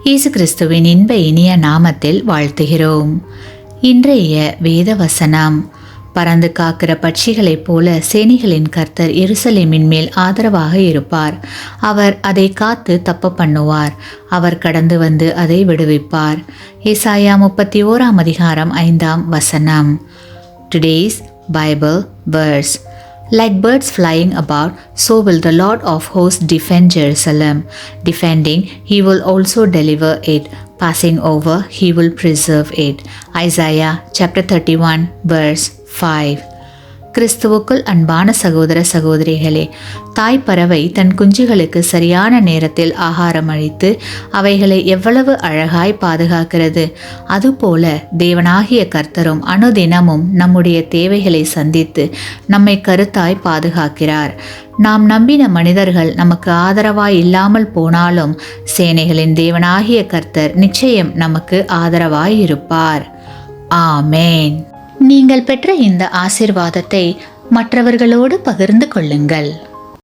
இயேசு கிறிஸ்துவின் இன்ப இனிய நாமத்தில் வாழ்த்துகிறோம். இன்றைய வேத வசனம்: பறந்து காக்கிற பட்சிகளைப் போல சேனைகளின் கர்த்தர் எருசலேமின் மேல் ஆதரவாக இருப்பார். அவர் அதை காத்து தப்ப பண்ணுவார். அவர் கடந்து வந்து அதை விடுவிப்பார். ஏசாயா 31:5. Today's Bible verse: Like birds flying about, so will the Lord of hosts defend Jerusalem. Defending, he will also deliver it. Passing over, he will preserve it. Isaiah chapter 31 verse 5. கிறிஸ்துவுக்குள் அன்பான சகோதர சகோதரிகளே, தாய் பறவை தன் குஞ்சுகளுக்கு சரியான நேரத்தில் ஆகாரம் அளித்து அவைகளை எவ்வளவு அழகாய் பாதுகாக்கிறது, அதுபோல தேவனாகிய கர்த்தரும் அனுதினமும் நம்முடைய தேவைகளை சந்தித்து நம்மை கருத்தாய் பாதுகாக்கிறார். நாம் நம்பின மனிதர்கள் நமக்கு ஆதரவாய் இல்லாமல் போனாலும் சேனைகளின் தேவனாகிய கர்த்தர் நிச்சயம் நமக்கு ஆதரவாய் இருப்பார். ஆமேன். நீங்கள் பெற்ற இந்த ஆசீர்வாதத்தை மற்றவர்களோடு பகிர்ந்து கொள்ளுங்கள்.